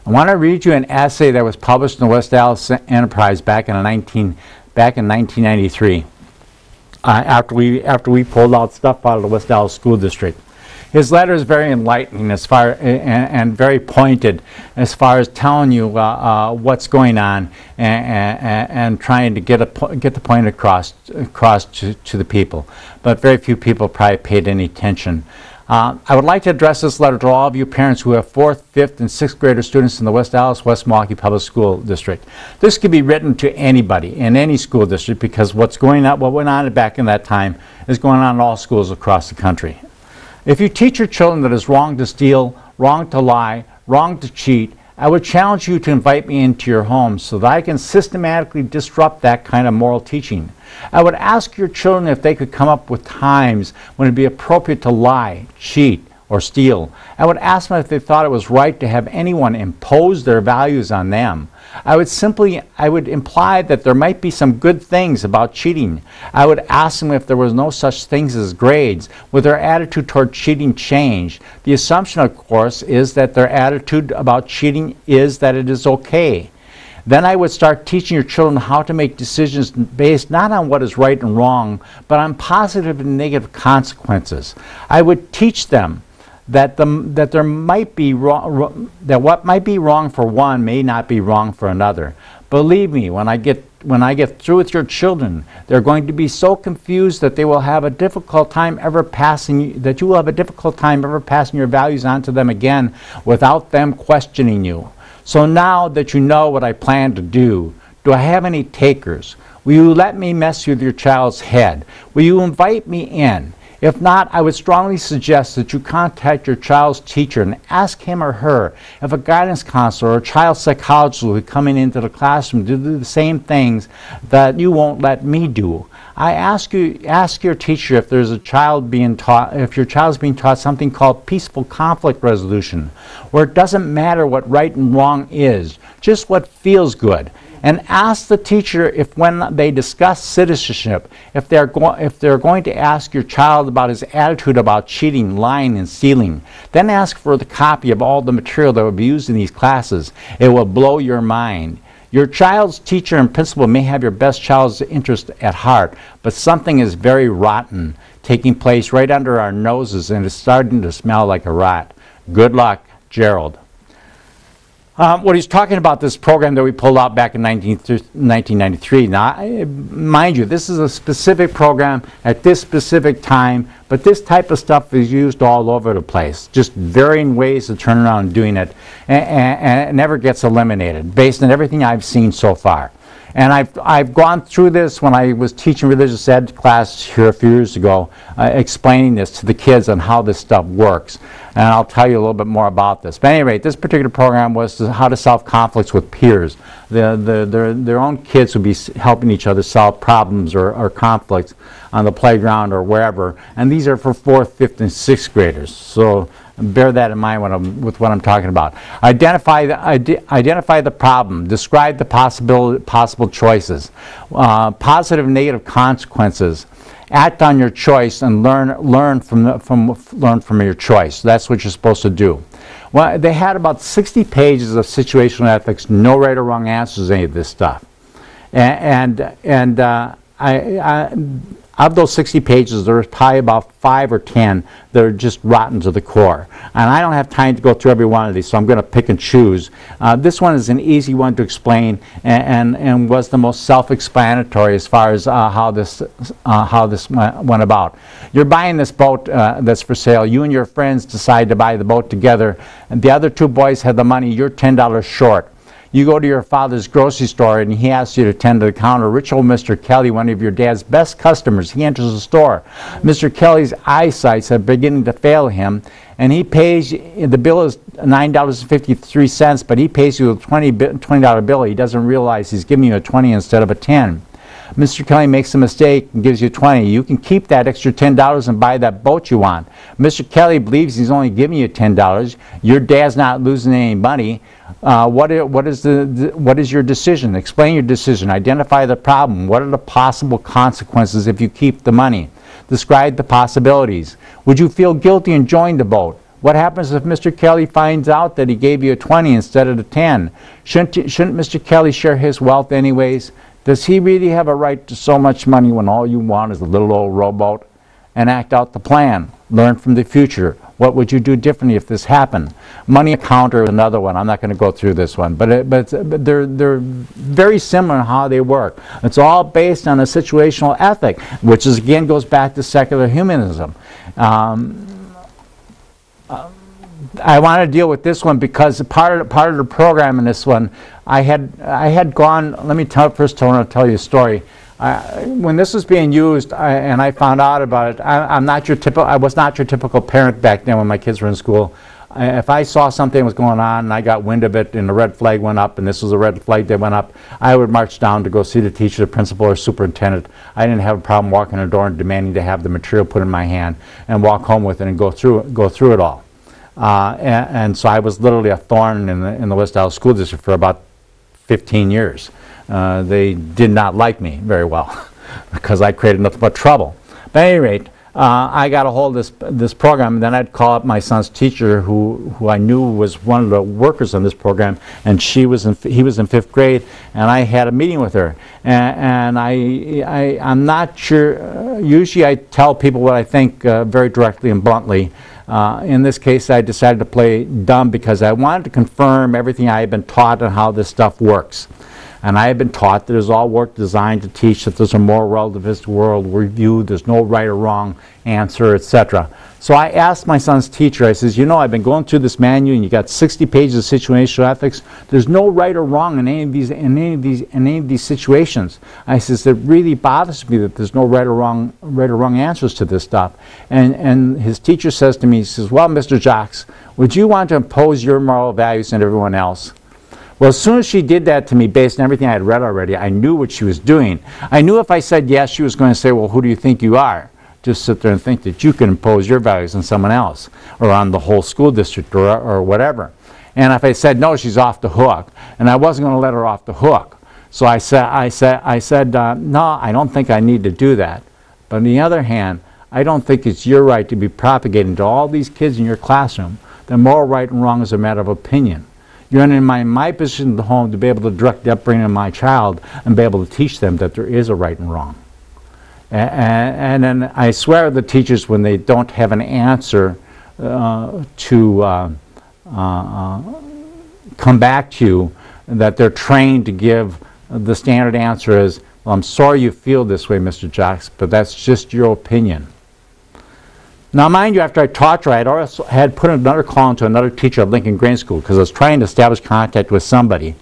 I want to read you an essay that was published in the West Dallas Enterprise back in 1993. After we pulled out stuff out of the West Dallas School District. His letter is very enlightening and very pointed as far as telling you what's going on and trying to get the point across to the people. But very few people probably paid any attention. I would like to address this letter to all of you parents who have 4th, 5th, and 6th grader students in the West Dallas, West Milwaukee Public School District. This could be written to anybody in any school district because what went on back in that time is going on in all schools across the country. If you teach your children that it's wrong to steal, wrong to lie, wrong to cheat, I would challenge you to invite me into your home so that I can systematically disrupt that kind of moral teaching. I would ask your children if they could come up with times when it would be appropriate to lie, cheat, or steal. I would ask them if they thought it was right to have anyone impose their values on them. I would imply that there might be some good things about cheating. I would ask them if there was no such things as grades. Would their attitude toward cheating change? The assumption, of course, is that their attitude about cheating is that it is okay. Then I would start teaching your children how to make decisions based not on what is right and wrong, but on positive and negative consequences. I would teach them that there might be wrong, that what might be wrong for one may not be wrong for another. Believe me, when I get through with your children, they're going to be so confused that they will have a difficult time ever passing your values on to them again without them questioning you. So now that you know what I plan to do I have any takers? Will you let me mess with your child's head? Will you invite me in? If not, I would strongly suggest that you contact your child's teacher and ask him or her if a guidance counselor or a child psychologist will be coming into the classroom to do the same things that you won't let me do. I ask your teacher if there's a child being taught, if your child is being taught something called peaceful conflict resolution, where it doesn't matter what right and wrong is, just what feels good. And ask the teacher if when they discuss citizenship, if they're going to ask your child about his attitude about cheating, lying, and stealing. Then ask for the copy of all the material that will be used in these classes. It will blow your mind. Your child's teacher and principal may have your best child's interest at heart, but something is very rotten taking place right under our noses and it's starting to smell like a rat. Good luck, Gerald. What he's talking about, this program that we pulled out back in 1993. Now, mind you, this is a specific program at this specific time, but this type of stuff is used all over the place, just varying ways to turn around and doing it, and it never gets eliminated based on everything I've seen so far. And I've gone through this when I was teaching religious ed class here a few years ago, explaining this to the kids on how this stuff works. And I'll tell you a little bit more about this. But at any rate, this particular program was how to solve conflicts with peers. Their own kids would be helping each other solve problems or conflicts on the playground or wherever. And these are for 4th, 5th, and 6th graders. So bear that in mind with what I'm talking about. Identify the problem. Describe the possible choices. Positive and negative consequences. Act on your choice and learn from your choice. That's what you're supposed to do. Well, they had about 60 pages of situational ethics, no right or wrong answers to any of this stuff. Of those 60 pages, there's probably about 5 or 10 that are just rotten to the core. And I don't have time to go through every one of these, so I'm going to pick and choose. This one is an easy one to explain and was the most self-explanatory as far as how this went about. You're buying this boat that's for sale. You and your friends decide to buy the boat together. And the other 2 boys have the money. You're $10 short. You go to your father's grocery store and he asks you to tend to the counter. Rich old Mr. Kelly, one of your dad's best customers, he enters the store. Mr. Kelly's eyesight's are beginning to fail him, and he pays, the bill is $9.53, but he pays you a $20 bill. He doesn't realize he's giving you a 20 instead of a 10. Mr. Kelly makes a mistake and gives you 20. You can keep that extra $10 and buy that boat you want. Mr. Kelly believes he's only giving you $10. Your dad's not losing any money. What is your decision? Explain your decision. Identify the problem. What are the possible consequences if you keep the money? Describe the possibilities. Would you feel guilty enjoying the boat? What happens if Mr. Kelly finds out that he gave you a 20 instead of a 10? Shouldn't Mr. Kelly share his wealth anyways? Does he really have a right to so much money when all you want is a little old rowboat? And act out the plan. Learn from the future. What would you do differently if this happened? Money counter is another one. I'm not going to go through this one, but they're very similar in how they work. It's all based on a situational ethic, which is again goes back to secular humanism. I want to deal with this one because part of the program in this one, I had gone. Let me first want to tell you a story. When this was being used, and I found out about it, I was not your typical parent back then when my kids were in school. If I saw something was going on and I got wind of it and the red flag went up and this was a red flag that went up, I would march down to go see the teacher, the principal, or superintendent. I didn't have a problem walking in the door and demanding to have the material put in my hand and walk home with it and go through it all. And so I was literally a thorn in the West Dallas School District for about 15 years. They did not like me very well because I created nothing but trouble. But at any rate, I got a hold of this program, and then I'd call up my son's teacher, who I knew was one of the workers on this program, and he was in 5th grade, and I had a meeting with her. And I'm not sure. Usually, I tell people what I think very directly and bluntly. In this case, I decided to play dumb because I wanted to confirm everything I had been taught on how this stuff works. And I have been taught that it's all work designed to teach that there's a more relativist world review, there's no right or wrong answer, etc. So I asked my son's teacher, I says, you know, I've been going through this manual and you got 60 pages of situational ethics. There's no right or wrong in any of these situations. I says, it really bothers me that there's no right or wrong answers to this stuff. And his teacher says to me, he says, well, Mr. Jocks, would you want to impose your moral values on everyone else? Well, as soon as she did that to me, based on everything I had read already, I knew what she was doing. I knew if I said yes, she was going to say, well, who do you think you are? Just sit there and think that you can impose your values on someone else or on the whole school district or whatever. And if I said no, she's off the hook. And I wasn't going to let her off the hook. So I said, no, I don't think I need to do that. But on the other hand, I don't think it's your right to be propagating to all these kids in your classroom that moral right and wrong is a matter of opinion. You're in my position at the home to be able to direct the upbringing of my child and be able to teach them that there is a right and wrong. And then I swear to the teachers when they don't have an answer to come back to you, that they're trained to give the standard answer is, well, I'm sorry you feel this way, Mr. Jocks, but that's just your opinion. Now, mind you, after I taught her, I had put another call into another teacher at Lincoln Grade School because I was trying to establish contact with somebody.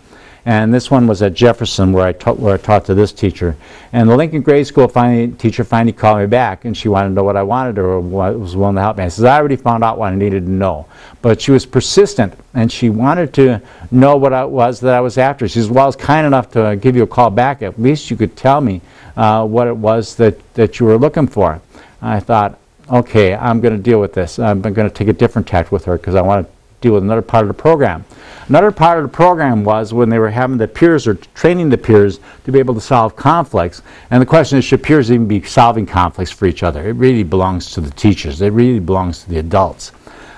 And this one was at Jefferson where I taught to this teacher. And the Lincoln Grade School teacher finally called me back, and she wanted to know what I wanted or was willing to help me. I said, I already found out what I needed to know. But she was persistent, and she wanted to know what it was that I was after. She says, well, I was kind enough to give you a call back. At least you could tell me what it was that you were looking for. And I thought, okay, I'm going to deal with this. I'm going to take a different tact with her because I want to deal with another part of the program. Another part of the program was when they were having the peers or training the peers to be able to solve conflicts. And the question is, should peers even be solving conflicts for each other? It really belongs to the teachers. It really belongs to the adults.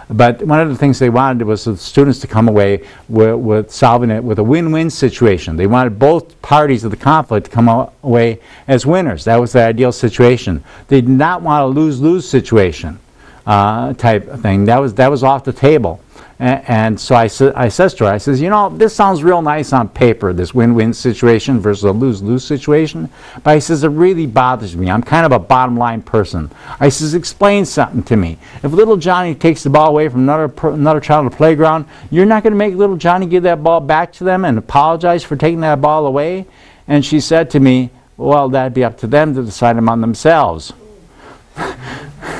But one of the things they wanted was the students to come away with solving it with a win-win situation. They wanted both parties of the conflict to come away as winners. That was the ideal situation. They did not want a lose-lose situation type of thing. That was off the table. And so I says to her, I says, you know, this sounds real nice on paper, this win-win situation versus a lose-lose situation. But I says, it really bothers me. I'm kind of a bottom-line person. I says, explain something to me. If little Johnny takes the ball away from another child on the playground, you're not going to make little Johnny give that ball back to them and apologize for taking that ball away? And she said to me, well, that'd be up to them to decide among themselves.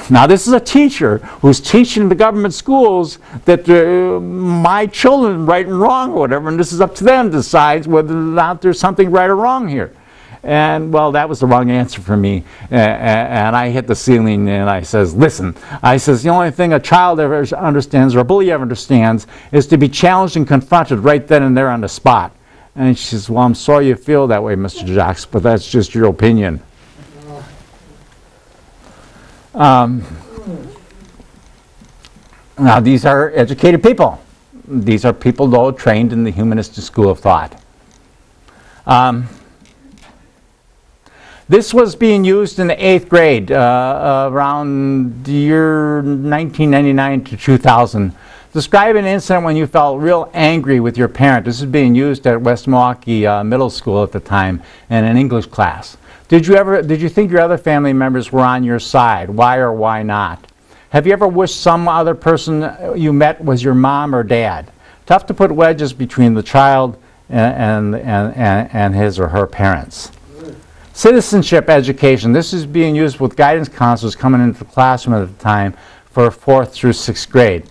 Now, this is a teacher who's teaching the government schools that my children right and wrong or whatever, and this is up to them to decide whether or not there's something right or wrong here. And, well, that was the wrong answer for me. And I hit the ceiling and I says, listen, I says, the only thing a child ever understands or a bully ever understands is to be challenged and confronted right then and there on the spot. And she says, well, I'm sorry you feel that way, Mr. Jocks, but that's just your opinion. Now, these are educated people. These are people, though, trained in the humanistic school of thought. This was being used in the 8th grade around the year 1999 to 2000. Describe an incident when you felt real angry with your parent. This is being used at West Milwaukee Middle School at the time in an English class. Did you think your other family members were on your side? Why or why not? Have you ever wished some other person you met was your mom or dad? Tough to put wedges between the child and his or her parents. Citizenship education. This is being used with guidance counselors coming into the classroom at the time for 4th through 6th grade.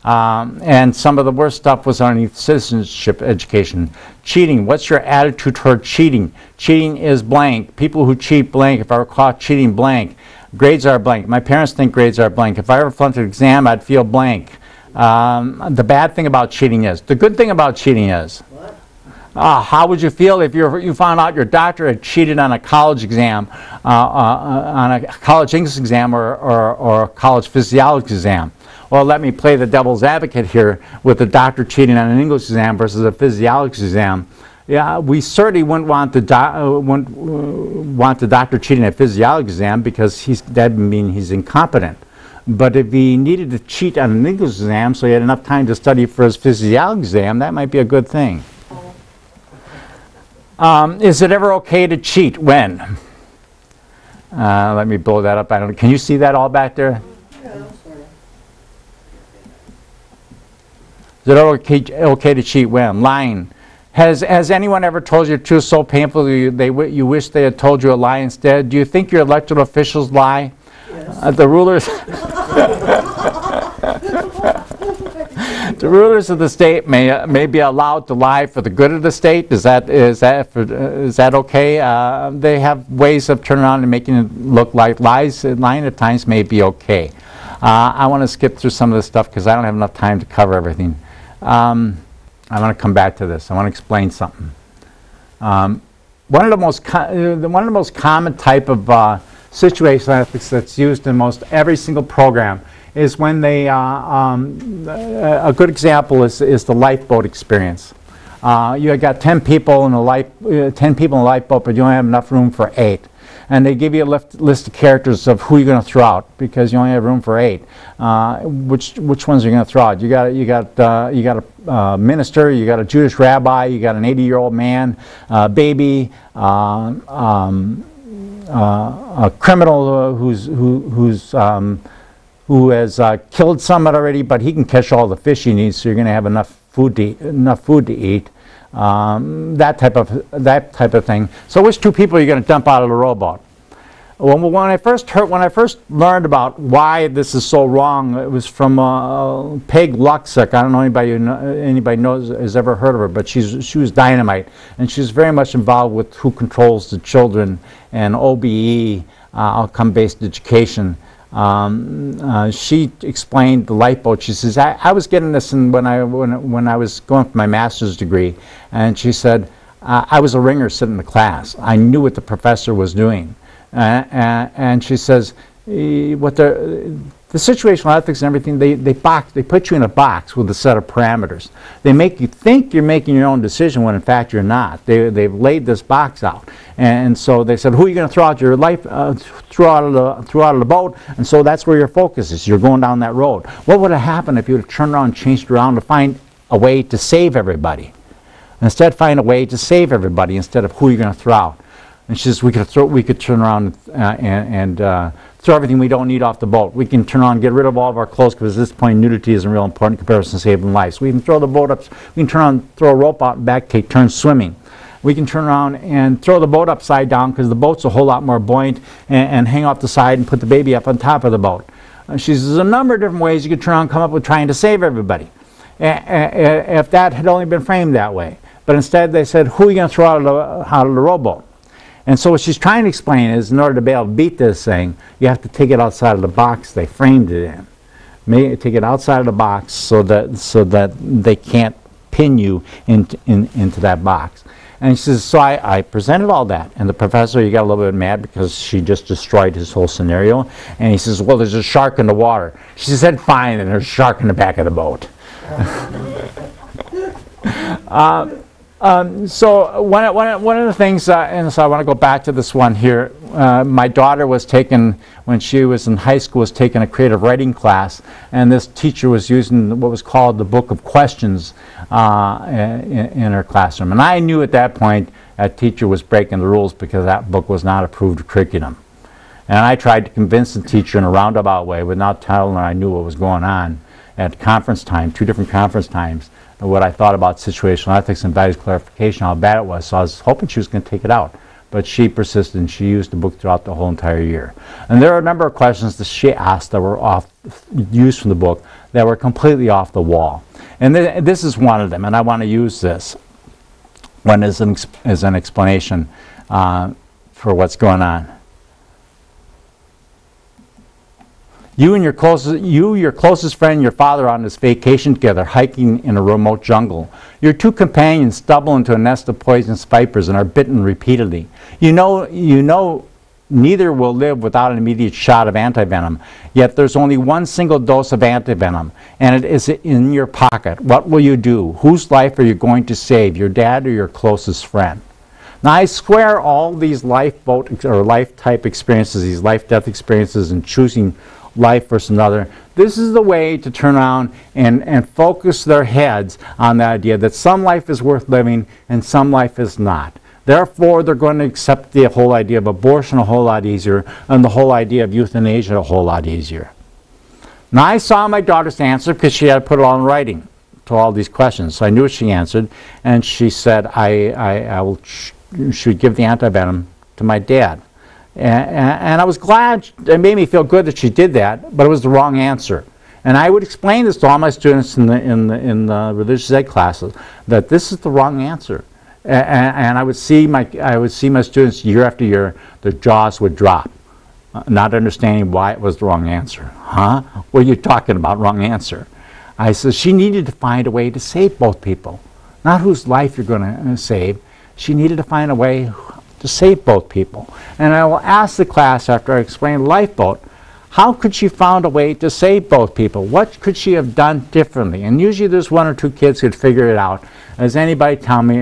And some of the worst stuff was underneath citizenship education. Cheating. What's your attitude toward cheating? Cheating is blank. People who cheat blank. If I were caught cheating blank. Grades are blank. My parents think grades are blank. If I ever flunked an exam, I'd feel blank. The bad thing about cheating is. The good thing about cheating is. How would you feel if you found out your doctor had cheated on a college exam, on a college English exam or a college physiology exam? Well, let me play the devil's advocate here with the doctor cheating on an English exam versus a physiology exam. Yeah, we certainly wouldn't want the doctor cheating at a physiology exam because that would mean he's incompetent. But if he needed to cheat on an English exam so he had enough time to study for his physiology exam, that might be a good thing. Is it ever okay to cheat? When? Let me blow that up. Can you see that all back there? Is it okay to cheat? When? Lying. Has anyone ever told you the truth so painfully you wish they had told you a lie instead? Do you think your elected officials lie? Yes. The rulers. The rulers of the state may be allowed to lie for the good of the state. Is that okay? They have ways of turning around and making it look like lies. Lying at times may be okay. I want to skip through some of this stuff because I don't have enough time to cover everything. I want to come back to this. I want to explain something. One of the most common type of situational ethics that's used in most every single program is when they, a good example is the lifeboat experience. You got 10 people in a lifeboat, but you only have enough room for 8. And they give you a list of characters of who you're going to throw out because you only have room for 8. Which ones are you going to throw out? You got a minister, you got a Jewish rabbi, you got an 80-year-old man, a baby, a criminal who has killed someone already, but he can catch all the fish he needs, so you're going to have enough food to eat. That type of thing. So which 2 people are you going to dump out of the rowboat? When I first learned about why this is so wrong, it was from Peg Luxick. I don't know anybody has ever heard of her, but she was dynamite, and she's very much involved with who controls the children and OBE, outcome-based education. She explained the lifeboat. She says, I was getting this when I was going for my master's degree, and she said, I was a ringer sitting in the class. I knew what the professor was doing. And she says, the situational ethics and everything, they put you in a box with a set of parameters. They make you think you're making your own decision when in fact you're not. They've laid this box out. And so they said, who are you going to throw out your life, throw out of the boat? And so that's where your focus is. You're going down that road. What would have happened if you would have turned around and changed around to find a way to save everybody? Instead, find a way to save everybody instead of who you're going to throw out. And she says, we could turn around and throw everything we don't need off the boat. We can turn around and get rid of all of our clothes because at this point nudity isn't real important in comparison to saving lives. We can throw the boat up. We can turn around, throw a rope out and back, take turns swimming. We can turn around and throw the boat upside down because the boat's a whole lot more buoyant and hang off the side and put the baby up on top of the boat. She says, there's a number of different ways you could turn around and come up with trying to save everybody. If that had only been framed that way. But instead they said, who are you going to throw out of the rowboat? And so what she's trying to explain is in order to be able to beat this thing, you have to take it outside of the box they framed it in. Take it outside of the box so that they can't pin you into that box. And she says, so I presented all that. And the professor, he got a little bit mad because she just destroyed his whole scenario. And he says, well, there's a shark in the water. She said, fine, and there's a shark in the back of the boat. So one of the things, and so I want to go back to this one here. My daughter was taking, when she was in high school, was taking a creative writing class, and this teacher was using what was called the book of questions in her classroom. And I knew at that point that teacher was breaking the rules because that book was not approved curriculum. And I tried to convince the teacher in a roundabout way without telling her I knew what was going on at conference time, 2 different conference times, what I thought about situational ethics and values clarification, how bad it was. So I was hoping she was going to take it out. But she persisted, and she used the book throughout the whole entire year. And there are a number of questions that she asked that were used from the book that were completely off the wall. And this is one of them, and I want to use this one as an explanation for what's going on. You and your closest friend and your father are on this vacation together, hiking in a remote jungle. Your 2 companions stumble into a nest of poisonous vipers and are bitten repeatedly. You know neither will live without an immediate shot of antivenom, yet there's only 1 single dose of antivenom, and it is in your pocket. What will you do? Whose life are you going to save, your dad or your closest friend? Now I swear all these lifeboat or life-type experiences, these life-death experiences and choosing life versus another, this is the way to turn around and focus their heads on the idea that some life is worth living and some life is not. Therefore, they're going to accept the whole idea of abortion a whole lot easier and the whole idea of euthanasia a whole lot easier. Now, I saw my daughter's answer because she had to put it all in writing to all these questions. So I knew what she answered, and she said, I should give the antivenom to my dad. And I was glad, it made me feel good that she did that, but it was the wrong answer. And I would explain this to all my students in the religious ed classes, that this is the wrong answer. And I would see my students year after year, their jaws would drop, not understanding why it was the wrong answer. Huh? What are you talking about, wrong answer? I said she needed to find a way to save both people, not whose life you're going to save. She needed to find a way to save both people. And I will ask the class after I explain lifeboat, how could she found a way to save both people? What could she have done differently? And usually there's 1 or 2 kids who'd figure it out. Does anybody tell me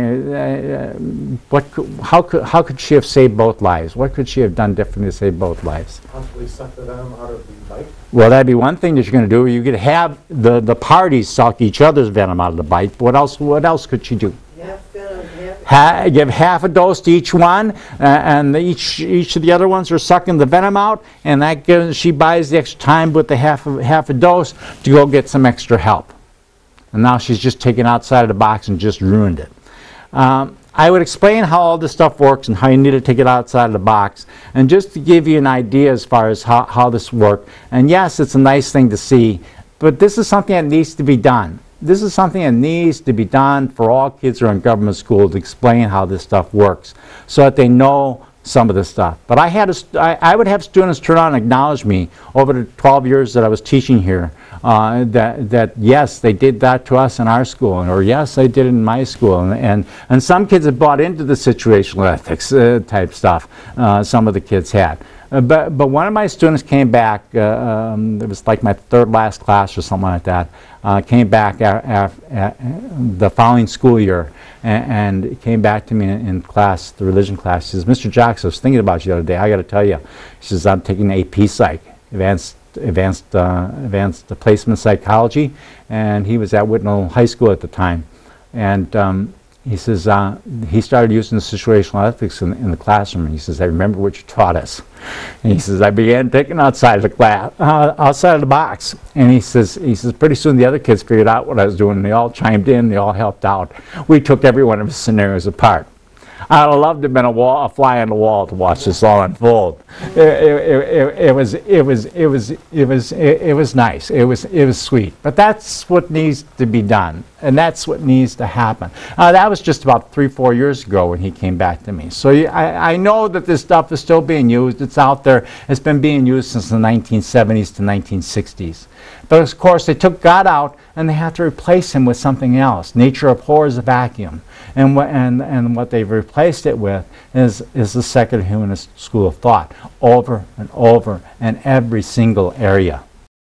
how could she have saved both lives? What could she have done differently to save both lives? Possibly suck the venom out of the bite? Well, that'd be one thing that you're going to do. You could have the parties suck each other's venom out of the bite. What else could she do? Give half a dose to each one, and each of the other ones are sucking the venom out, and that gives, she buys the extra time with the half a dose to go get some extra help. And now she's just taken outside of the box and just ruined it. I would explain how all this stuff works and how you need to take it outside of the box, and just to give you an idea as far as how this works. And yes, it's a nice thing to see, but this is something that needs to be done. This is something that needs to be done for all kids who are in government school, to explain how this stuff works so that they know some of this stuff. But I would have students turn around and acknowledge me over the 12 years that I was teaching here, that yes, they did that to us in our school, or yes, they did it in my school. And some kids have bought into the situational ethics type stuff. Some of the kids had. But one of my students came back, it was like my 3rd last class or something like that, came back the following school year and came back to me in class, the religion class. She says, Mr. Jacks, I was thinking about you the other day. I got to tell you. She says, I'm taking AP Psych, advanced placement psychology, and he was at Whitnall High School at the time. And he says, he started using the situational ethics in the classroom, and he says, I remember what you taught us. And he says, I began thinking outside of the class, outside of the box. And he says, pretty soon the other kids figured out what I was doing, and they all chimed in, they all helped out. We took every one of his scenarios apart. I'd have loved to have been a fly on the wall to watch this all unfold. It was nice. It was sweet. But that's what needs to be done. And that's what needs to happen. That was just about 3-4 years ago when he came back to me. So I know that this stuff is still being used. It's out there. It's been being used since the 1970s to 1960s. But of course, they took God out and they have to replace him with something else. Nature abhors a vacuum. And what they've replaced it with is the secular humanist school of thought over and over in every single area.